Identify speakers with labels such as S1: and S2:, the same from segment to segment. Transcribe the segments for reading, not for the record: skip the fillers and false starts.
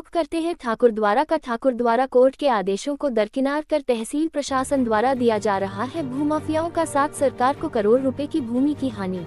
S1: रुख करते हैं ठाकुरद्वारा का। ठाकुरद्वारा कोर्ट के आदेशों को दरकिनार कर तहसील प्रशासन द्वारा दिया जा रहा है भूमाफियाओं का साथ। सरकार को करोड़ रुपए की भूमि की हानि।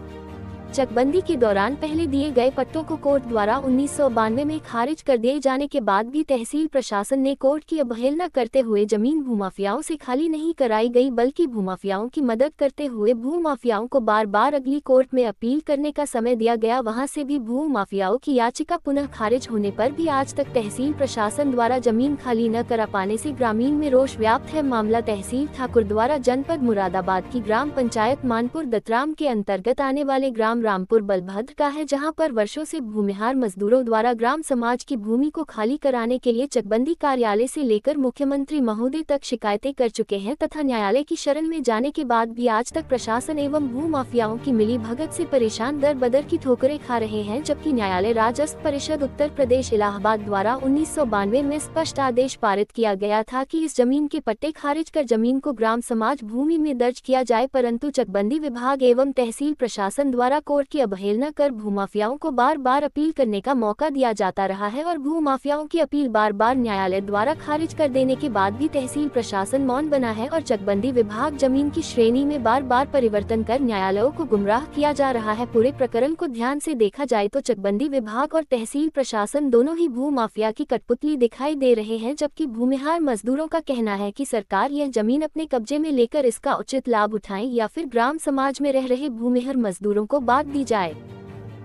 S1: चकबंदी के दौरान पहले दिए गए पट्टों को कोर्ट द्वारा 1992 में खारिज कर दिए जाने के बाद भी तहसील प्रशासन ने कोर्ट की अवहेलना करते हुए जमीन भूमाफियाओं से खाली नहीं कराई गई, बल्कि भूमाफियाओं की मदद करते हुए भूमाफियाओं को बार बार अगली कोर्ट में अपील करने का समय दिया गया। वहां से भी भूमाफियाओं की याचिका पुनः खारिज होने पर भी आज तक तहसील प्रशासन द्वारा जमीन खाली न करा पाने से ग्रामीण में रोष व्याप्त है। मामला तहसील ठाकुरद्वारा जनपद मुरादाबाद की ग्राम पंचायत मानपुर दतराम के अंतर्गत आने वाले ग्राम रामपुर बलभद्र का है, जहां पर वर्षों से भूमिहार मजदूरों द्वारा ग्राम समाज की भूमि को खाली कराने के लिए चकबंदी कार्यालय से लेकर मुख्यमंत्री महोदय तक शिकायतें कर चुके हैं तथा न्यायालय की शरण में जाने के बाद भी आज तक प्रशासन एवं भूमाफियाओं की मिली भगत से परेशान दर बदर की ठोकरें खा रहे हैं। जबकि न्यायालय राजस्व परिषद उत्तर प्रदेश इलाहाबाद द्वारा 1992 में स्पष्ट आदेश पारित किया गया था कि इस जमीन के पट्टे खारिज कर जमीन को ग्राम समाज भूमि में दर्ज किया जाए, परंतु चकबंदी विभाग एवं तहसील प्रशासन द्वारा कोर्ट की अवहेलना कर भूमाफियाओं को बार बार अपील करने का मौका दिया जाता रहा है और भूमाफियाओं की अपील बार बार न्यायालय द्वारा खारिज कर देने के बाद भी तहसील प्रशासन मौन बना है और चकबंदी विभाग जमीन की श्रेणी में बार बार परिवर्तन कर न्यायालयों को गुमराह किया जा रहा है। पूरे प्रकरण को ध्यान से देखा जाए तो चकबंदी विभाग और तहसील प्रशासन दोनों ही भूमाफिया की कठपुतली दिखाई दे रहे हैं, जबकि भूमिहार मजदूरों का कहना है कि सरकार यह जमीन अपने कब्जे में लेकर इसका उचित लाभ उठाए या फिर ग्राम समाज में रह रहे भूमिहार मजदूरों को बांट दी जाए।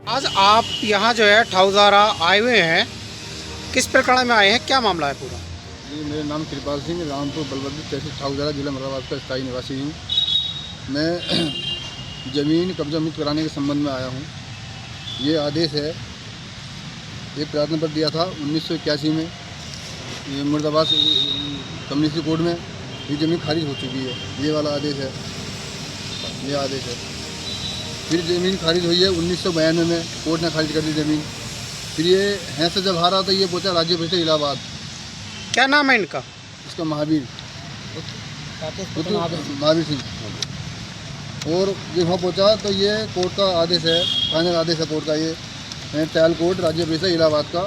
S2: आज आप यहाँ जो है ठाकुरद्वारा आए हुए हैं, किस प्रकरण में आए हैं, क्या मामला है पूरा?
S3: जी, मेरा नाम कृपाल सिंह, रामपुर बलभद्र तहसील ठाकुरद्वारा जिला मुरादाबाद का स्थायी निवासी हूँ। मैं ज़मीन कब्जा मुक्त कराने के संबंध में आया हूँ। ये आदेश है, एक प्रार्थना पत्र दिया था 1981 में, ये मुरादाबाद कम्युनिटी कोर्ट में ये ज़मीन खारिज हो चुकी है। ये वाला आदेश है, ये आदेश है। फिर ज़मीन खारिज हुई है 1992 में, कोर्ट ने खारिज कर दी ज़मीन। फिर ये हैं से जब हारा तो ये पहुँचा राज्य परिषद इलाहाबाद।
S2: क्या नाम है इनका?
S3: इसका महावीर महावीर सिंह। और जब वहाँ पहुँचा तो ये कोर्ट का आदेश है, फाइनल आदेश है कोर्ट का, ये ट्रायल कोर्ट राज्य परिषद इलाहाबाद का।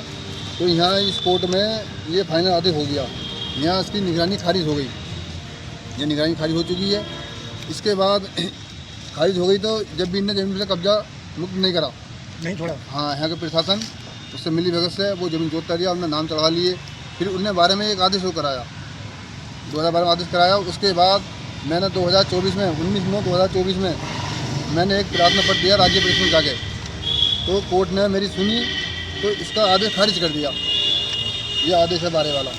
S3: तो यहाँ इस कोर्ट में ये फाइनल आदेश हो गया, यहाँ इसकी निगरानी खारिज हो गई। ये निगरानी खारिज हो चुकी है। इसके बाद खारिज हो गई तो जब भी इनने जमीन से कब्जा मुक्त नहीं करा,
S2: नहीं छोड़ा,
S3: हाँ, यहाँ के प्रशासन उससे मिली भगत से वो ज़मीन जोतता दिया, उन्होंने नाम चढ़ा लिए। फिर उनने 12 में एक आदेश वो कराया, 2012 में आदेश कराया। उसके बाद मैंने 2024 में 19/9/2024 में मैंने एक प्रार्थना पत्र दिया राज्य परिषद में जाके, तो कोर्ट ने मेरी सुनी तो इसका आदेश खारिज कर दिया। ये आदेश है 12 वाला,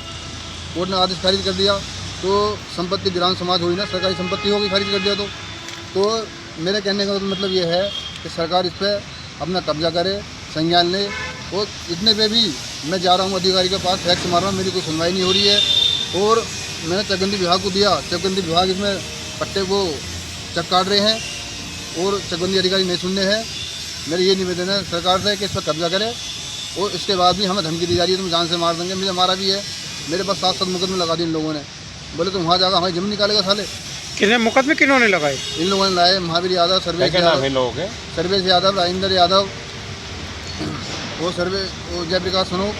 S3: कोर्ट ने आदेश खारिज कर दिया। तो संपत्ति ग्राम समाज हुई ना, सरकारी संपत्ति होगी, खारिज कर दिया। तो मेरे कहने का मतलब ये है कि सरकार इस पर अपना कब्जा करे, संज्ञान ले। और इतने पे भी मैं जा रहा हूँ अधिकारी के पास, फैक्स मार रहा हूँ, मेरी कोई सुनवाई नहीं हो रही है। और मैंने चकबंदी विभाग को दिया, चकबंदी विभाग इसमें पट्टे को चक काट रहे हैं और चकबंदी अधिकारी नहीं सुन रहे हैं। मेरे ये निवेदन है सरकार से कि इस पर कब्जा करे। और इसके बाद भी हमें धमकी दी जा रही है, तुम जान से मार देंगे। मुझे मारा भी है, मेरे पास 7 मुकदमे लगा दिए इन लोगों ने। बोले तुम वहाँ जाकर हमारी जमीन निकालेगा साले।
S2: कितने मुकदमे किन्होंने लगाए?
S3: इन लोगों ने लाए, महावीर यादव, सर्वेश यादव, राजेंद्र यादव और जयप्रकाश सनोक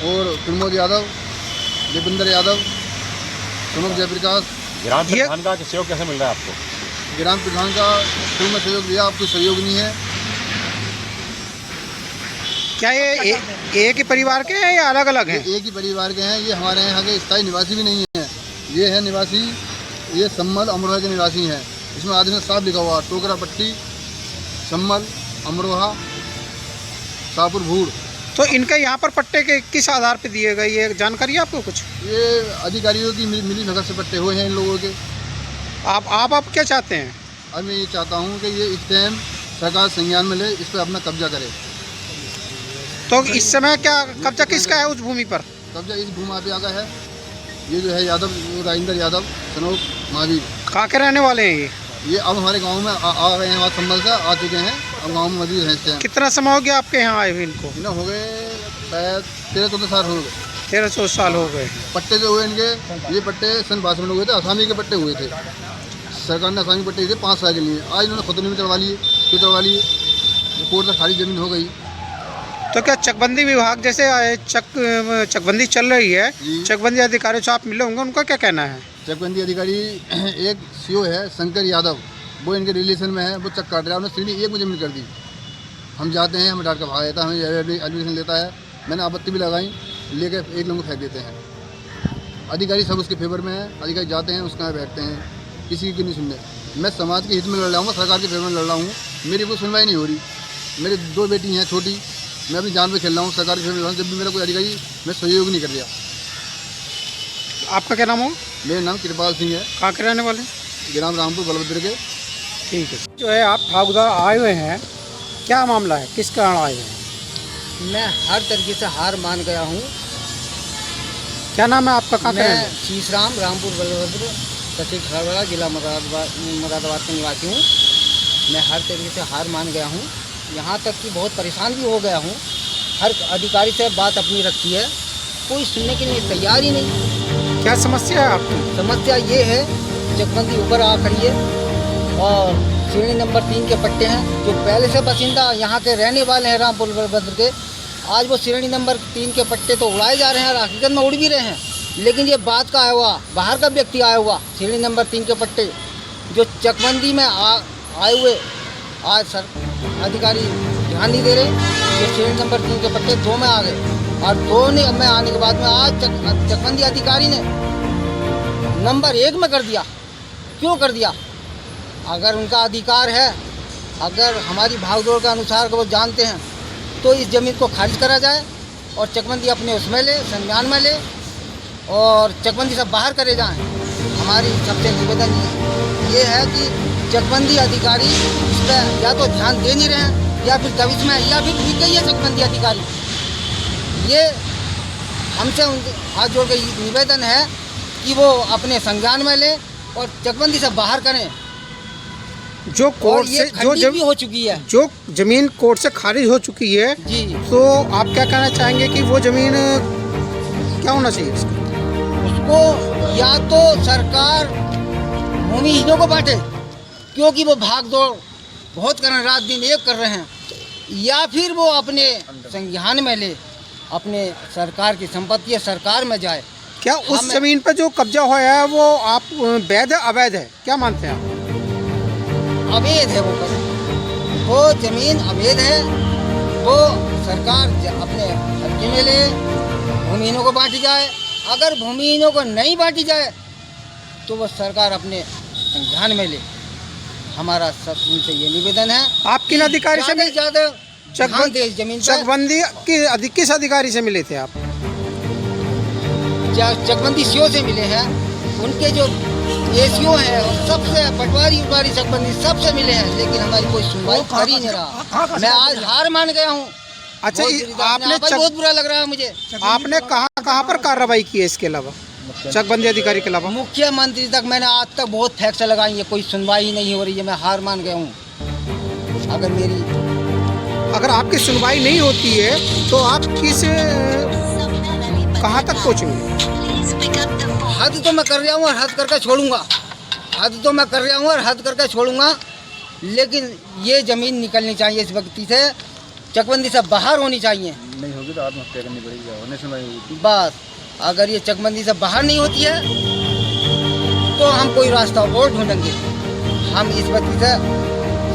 S3: और प्रमोद यादव, दीपेंद्र यादव, सनोक जयप्रकाश।
S4: ग्राम प्रधान का सहयोग कैसे मिल रहा है आपको?
S3: ग्राम प्रधान का शुरू में सहयोग दिया, आपको सहयोग नहीं है।
S2: क्या ये एक ही परिवार के हैं या अलग अलग हैं?
S3: एक ही परिवार के हैं। ये हमारे यहाँ के स्थायी निवासी भी नहीं हैं। ये है निवासी, ये सम्मल अमरोहा के निवासी हैं। इसमें आदेश में साफ लिखा हुआ, टोकरा पट्टी, सम्मल, अमरोहा, शाहपुर भूड़।
S2: तो इनके यहाँ पर पट्टे के किस आधार पर दिए गए, ये जानकारी है आपको कुछ?
S3: ये अधिकारियों की मिली भगत से पट्टे हुए हैं इन लोगों के।
S2: आप क्या चाहते हैं?
S3: अब मैं ये चाहता हूँ कि ये इस टाइम सरकार संज्ञान में ले, इस पर अपना कब्जा करे।
S2: तो इस समय क्या कब्जा किसका है उस भूमि पर?
S3: कब्जा इस भूमाफिया का है। ये जो है यादव, राजेंद्र यादव, सनोक, महावीर।
S2: कहाँ के रहने वाले हैं
S3: ये अब हमारे गांव में आ गए हैं, वहाँ संभल से आ चुके हैं, अब गांव में मौजूद हैं इस टाइम।
S2: कितना समय हो गया आपके यहाँ आए हुए इनको?
S3: इन्हें हो गए शायद 13-14 साल हो गए।
S2: 1300 साल हो गए।
S3: पट्टे जो हुए इनके, ये पट्टे सन 52 में हुए थे, आसामी के पट्टे हुए थे। सरकार ने आसामी पट्टे दिए 5 साल के लिए। आज इन्होंने खुद में चढ़वा लिए, क्यों चढ़वा लिए? कोर्ट से खाली जमीन हो गई।
S2: तो क्या चकबंदी विभाग जैसे चकबंदी चल रही है,
S3: जी।
S2: चकबंदी अधिकारियों से आप मिले होंगे, उनका क्या कहना है?
S3: चकबंदी अधिकारी एक सीओ है शंकर यादव, वो इनके रिलेशन में है, वो चक काट रहा है, उन्होंने श्रेणी 1 में जमीन कर दी। हम जाते हैं, हमें डांट का भाग आता है, हमें एडमिशन लेता है, मैंने आपत्ति भी लगाई, लेके एक लोगों को फेंक देते हैं। अधिकारी सब उसके फेवर में है, अधिकारी जाते हैं उसका बैठते हैं, किसी की नहीं सुनते। मैं समाज के हित में लड़ रहा हूँ, सरकार के फेवर में लड़ रहा हूँ, मेरी कोई सुनवाई नहीं हो रही। मेरी 2 बेटी हैं छोटी, मैं अपनी जान पे खेल रहा हूँ, सरकार के फेवर में लड़ रहा हूँ, जब भी मेरा कोई अधिकारी मैं सहयोग नहीं कर रहा।
S2: आपका क्या नाम हो?
S3: मेरा नाम कृपाल सिंह है,
S2: कहाँ के रहने वाले?
S3: ग्राम रामपुर बलभद्र के।
S2: ठीक है। जो है आप ठाकुरद्वारा आए हुए हैं, क्या मामला है, किस कारण आए हुए हैं?
S5: मैं हर तरीके से हार मान गया हूँ।
S2: क्या नाम है आपका? कहाँ के रहने
S5: मैं
S2: वाले?
S5: शीशराम रामपुर बलभद्र तहसील खरवाड़ा जिला मुरादाबाद का निवासी हूँ। मैं हर तरीके से हार मान गया हूँ, यहाँ तक कि बहुत परेशान भी हो गया हूँ। हर अधिकारी से बात अपनी रखी है, कोई सुनने के लिए तैयार ही नहीं।
S2: क्या समस्या है आपकी?
S5: समस्या ये है, चकबंदी ऊपर आ खड़ी है और श्रेणी नंबर 3 के पट्टे हैं, जो पहले से बासिंदा यहाँ के रहने वाले हैं रामपुर बलभद्र के, आज वो श्रेणी नंबर 3 के पट्टे तो उड़ाए जा रहे हैं और हकीकत में उड़ भी रहे हैं। लेकिन ये बात का आया हुआ, बाहर का व्यक्ति आया हुआ, श्रेणी नंबर 3 के पट्टे जो चकबंदी में आए हुए, आज सर अधिकारी ध्यान नहीं दे रहे। ये श्रेणी नंबर 3 के पट्टे 2 में आ गए और 2 में आने के बाद में आज चकबंदी अधिकारी ने नंबर 1 में कर दिया। क्यों कर दिया? अगर उनका अधिकार है, अगर हमारी भागदौड़ के अनुसार वो जानते हैं, तो इस ज़मीन को खारिज करा जाए और चकबंदी अपने उसमें ले, संज्ञान में ले और चकबंदी से बाहर करे जाएं। हमारी सबसे निवेदन ये है कि चकबंदी अधिकारी इस पर या तो ध्यान दे नहीं रहे हैं या फिर दबिश में या फिर ठीक गई है चकबंदी अधिकारी। ये हमसे उनके हाथ जोड़ के निवेदन है कि वो अपने संज्ञान में लें और चकबंदी से बाहर करें।
S2: जो कोर्ट से जो
S5: भी हो चुकी है,
S2: जो जमीन कोर्ट से खारिज हो चुकी है
S5: जी,
S2: तो आप क्या कहना चाहेंगे कि वो जमीन क्या होना चाहिए इसका?
S5: उसको या तो सरकार भूमिहीनों को बांटे, क्योंकि वो भाग दौड़ बहुत कर रहे हैं, रात दिन एक कर रहे हैं, या फिर वो अपने संज्ञान में ले, अपने सरकार की संपत्ति है, सरकार में जाए।
S2: क्या उस जमीन पर जो कब्जा हुआ है वो आप वैध है अवैध है, क्या मानते हैं आप?
S5: अवैध है वो जमीन अवैध है। वो सरकार अपने कब्जे में ले, भूमिहीनों को बांटी जाए। अगर भूमिहीनों को नहीं बांटी जाए तो वो सरकार अपने संज्ञान में ले। हमारा सब उनसे ये निवेदन है।
S2: आप किन अधिकारी से मिले?
S5: ज़्यादा ध्यान दे इस जमीन पर।
S2: चकबंदी की किस अधिकारी से मिले थे आप?
S5: चकबंदी सीओ से मिले हैं। उनके जो एसीओ है सबसे पटवारी उटवारी चकबंदी सबसे मिले हैं, लेकिन हमारी कोई सुनवाई कर ही नहीं रहा। मैं आज हार मान गया हूँ।
S2: अच्छा, आपने
S5: बहुत बुरा लग रहा है मुझे।
S2: आपने कहाँ पर कार्रवाई की है इसके अलावा, चकबंदी अधिकारी के अलावा?
S5: मुख्यमंत्री तक मैंने आज तक बहुत फैक्स लगाई है, कोई सुनवाई ही नहीं हो रही है। मैं हार मान गया हूँ।
S2: अगर आपकी सुनवाई नहीं होती है तो आप कहाँ तक पहुँचेंगे?
S5: हद तो मैं कर रहा हूँ और हद करके छोड़ूंगा। हद तो मैं कर रहा हूँ और हद करके छोड़ूंगा, लेकिन ये ज़मीन निकलनी चाहिए इस व्यक्ति से, चकबंदी से बाहर होनी चाहिए।
S3: नहीं होगी तो आत्महत्या करनी पड़ेगी, होने सुनवाई होगी।
S5: बस अगर ये चकबंदी से बाहर नहीं होती है तो हम कोई रास्ता और ढूंढेंगे। हम इस व्यक्ति से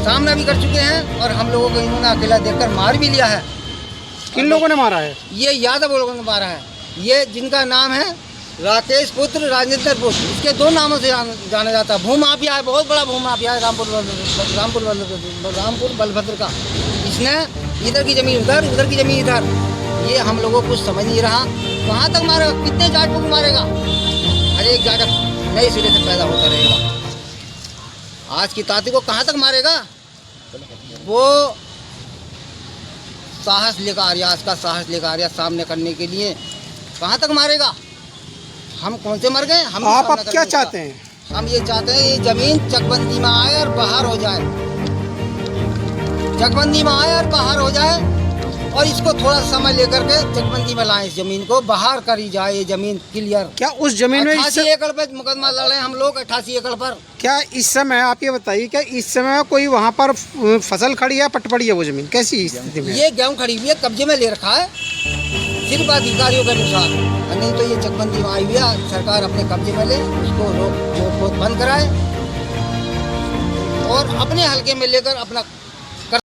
S5: सामना भी कर चुके हैं और हम लोगों को इन्होंने अकेला देखकर मार भी लिया है।
S2: किन लोगों ने मारा है?
S5: ये यादव लोगों ने मारा है। ये जिनका नाम है राकेश पुत्र राजेंद्र पुत्र, इसके 2 नामों से जाना जाता है। भूमाफिया है, बहुत बड़ा भूमाफिया है रामपुर बलभद्र का। इसने इधर की ज़मीन उधर, उधर की ज़मीन इधर। ये हम लोगों को कुछ समझ नहीं रहा। कहाँ तक मारेगा? कितने जाटकों को मारेगा? हर एक जाटक नए सिरे से पैदा होता रहेगा। आज की ताती को कहाँ तक मारेगा? वो साहस लेकर आ रहा, आज का साहस लेकर आ रहा सामने करने के लिए। कहाँ तक मारेगा? हम कौन से मर गए? हम
S2: आप अब क्या चाहते हैं?
S5: हम ये चाहते हैं ये ज़मीन चकबंदी में आए और बाहर हो जाए। चकबंदी में आए और बाहर हो जाए और इसको थोड़ा समय लेकर के चकबंदी में लाएं, इस जमीन को बाहर करी जाए, ये जमीन क्लियर।
S2: क्या उस जमीन में
S5: 88 एकड़ पे मुकदमा लड़े हम लोग, 88 एकड़ पर।
S2: क्या इस समय आप ये बताइए, क्या इस समय कोई वहाँ पर फसल खड़ी है, पट पड़ी है वो जमीन, कैसी स्थिति में है?
S5: ये गेहूँ खड़ी हुई है, कब्जे में ले रखा है सिर्फ अधिकारियों के अनुसार, नहीं तो ये चकबंदी आई हुई है, सरकार अपने कब्जे में ले, उसको रोक बंद कराए और अपने हल्के में लेकर अपना